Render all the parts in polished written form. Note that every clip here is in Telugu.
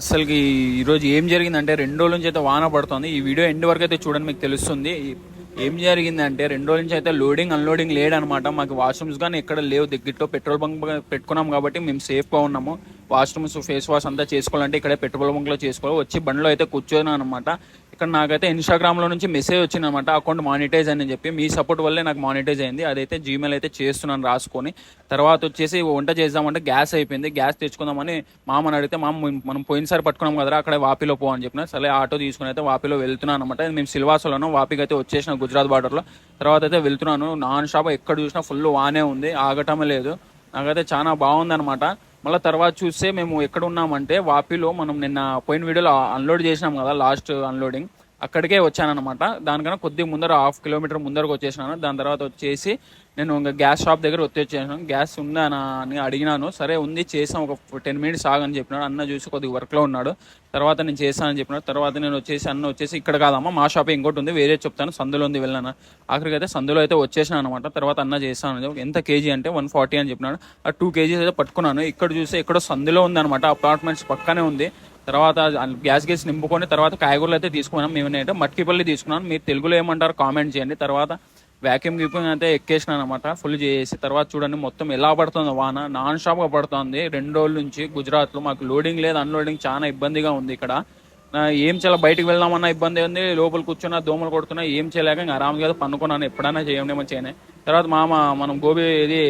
అసలుకి ఈరోజు ఏం జరిగిందంటే 2 రోజుల నుంచి అయితే వాన పడుతుంది. ఈ వీడియో ఎండ్ వరకు అయితే చూడండి, మీకు తెలుస్తుంది ఏం జరిగిందంటే. 2 రోజుల నుంచి అయితే లోడింగ్ అన్లోడింగ్ లేదనమాట. మాకు వాష్రూమ్స్ కానీ ఎక్కడ లేవు. దగ్గరలో పెట్రోల్ బంక్ పెట్టుకున్నాం కాబట్టి మేము సేఫ్గా ఉన్నాము. వాష్రూమ్స్ ఫేస్ వాష్ అంతా చేసుకోవాలంటే ఇక్కడే పెట్రోల్ బంక్లో చేసుకోవాలి. వచ్చి బండిలో అయితే కూర్చోను అనమాట. ఇక్కడ నాకైతే ఇన్స్టాగ్రామ్లో నుంచి మెసేజ్ వచ్చిందనమాట, అకౌంట్ మానిటైజ్ అని చెప్పి. మీ సపోర్ట్ వల్లే నాకు మానిటైజ్ అయింది. అదైతే జీమెయిల్ అయితే చేస్తున్నాను రాసుకొని. తర్వాత వచ్చేసి వంట చేద్దామంటే గ్యాస్ అయిపోయింది. గ్యాస్ తెచ్చుకుందామని మామని అడిగితే మనం పోయినసారి పట్టుకున్నాం కదా, అక్కడ వాపిలో పో అని చెప్పిన. సరే ఆటో తీసుకుని అయితే వాపిలో వెళ్తున్నాను అనమాట. మేము సిల్వాసలోనూ వాపికి అయితే వచ్చేసిన గుజరాత్ బార్డర్లో. తర్వాత అయితే వెళ్తున్నాను. నాన్ స్టాప్ ఎక్కడ చూసినా ఫుల్ వానే ఉంది, ఆగటమే లేదు. నాకైతే చాలా బాగుందనమాట. మళ్ళీ తర్వాత చూస్తే మేము ఎక్కడ ఉన్నామంటే వాపిలో మనం నిన్న పోయిన వీడియోలో అన్లోడ్ చేసినాం కదా, లాస్ట్ అన్లోడింగ్ అక్కడికే వచ్చానమాట. దానికన్నా కొద్దిగా ముందర 1/2 కిలోమీటర్ ముందరకు వచ్చేసినాను. దాని తర్వాత వచ్చేసి నేను ఇంకా గ్యాస్ షాప్ దగ్గర వచ్చేసాను. గ్యాస్ ఉందా అని అడిగినాను. సరే ఉంది, చేసాం, ఒక 10 మినిట్స్ ఆగని చెప్పినాడు. అన్న చూసి కొద్దిగా వర్క్లో ఉన్నాడు. తర్వాత నేను చేస్తానని చెప్పినాడు. తర్వాత నేను వచ్చేసి అన్న వచ్చేసి ఇక్కడ కాదమ్మా, మా షాప్ ఇంకోటి ఉంది, వేరే చెప్తాను, సందులో ఉంది, వెళ్ళాను. ఆఖరికి అయితే సందులో అయితే వచ్చేసాను అనమాట. తర్వాత అన్న చేస్తాను. ఎంత కేజీ అంటే 140 అని చెప్పినాడు. ఆ 2 కేజీస్ అయితే పట్టుకున్నాను. ఇక్కడ చూస్తే ఎక్కడో సందులో ఉందన్నమాట, అపార్ట్మెంట్స్ పక్కనే ఉంది. తర్వాత గ్యాస్ నింపుకొని తర్వాత కాయగూరలు అయితే తీసుకున్నాం. మేము ఏంటంటే మట్కిపల్లి తీసుకున్నాను. మీరు తెలుగులో ఏమంటారు కామెంట్ చేయండి. తర్వాత వ్యాక్యూమ్ గీపింగ్ అయితే ఎక్కేసినాను అనమాట, ఫుల్ చేసి. తర్వాత చూడండి మొత్తం ఎలా పడుతుంది వాన, నాన్ స్టాప్గా పడుతుంది 2 రోజుల నుంచి గుజరాత్లో. మాకు లోడింగ్ లేదు, అన్లోడింగ్ చాలా ఇబ్బందిగా ఉంది ఇక్కడ. ఏం చేయాలి, బయటకు వెళ్దామన్నా ఇబ్బంది ఉంది, లోపల కూర్చున్నా దోమలు కొడుతున్నా, ఏం చేయలేక ఇంకా ఆరాంగా పనుకున్నాను. ఎప్పుడైనా చేయమేమో చేయనే. తర్వాత మనం గోబీ ఇది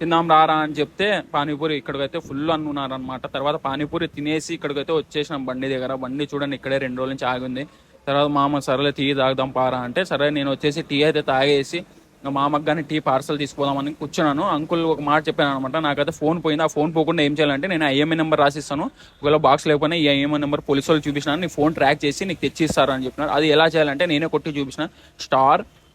తిందాం రారా అని చెప్తే పానీపూరి ఇక్కడికైతే ఫుల్ అనుకున్నారనమాట. తర్వాత పానీపూరి తినేసి ఇక్కడికైతే వచ్చేసినాం బండి దగ్గర. బండి చూడండి ఇక్కడే 2 రోజుల నుంచి ఆగింది. తర్వాత మామ సరేలే టీ తాగుదాం పారా అంటే, సరే నేను వచ్చేసి టీ అయితే తాగేసి మామకు కానీ టీ పార్సల్ తీసుకుపోదామని కూర్చున్నాను. అంకుల్ ఒక మాట చెప్పాను అనమాట, నాకైతే ఫోన్ పోయింది. ఆ ఫోన్ పోకుండా ఏం చేయాలంటే నేను ఐఎంఐ నెంబర్ రాసిస్తాను, ఒకవేళ బాక్స్ లేకపోయినా ఈ ఐఎంఐ నెంబర్ పోలీసు వాళ్ళు చూపించినాను, నీ ఫోన్ ట్రాక్ చేసి నీకు తెచ్చిస్తారు అని చెప్పినారు. అది ఎలా చేయాలంటే నేనే కొట్టి చూపించిన,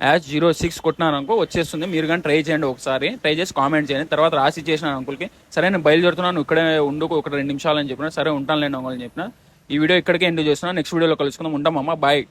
*#06 కొట్టినాను అనుకో వచ్చేస్తుంది. మీరు కానీ ట్రై చేయండి, ఒకసారి ట్రై చేసి కామెంట్ చేయండి. తర్వాత రాసి ఇచ్చేసినాను అంకుల్కి. సరే నేను బయలుదేరుతున్నాను, ఇక్కడే ఉండు ఒక 2 నిమిషాలు అని చెప్పిన. సరే ఉంటానులేండి అంకుల్ అని చెప్పిన. ఈ వీడియో ఇక్కడికే ఎండ్ చేస్తున్నాను. నెక్స్ట్ వీడియోలో కలుసుకుందాం. ఉంటామమ్మా, బాయ్.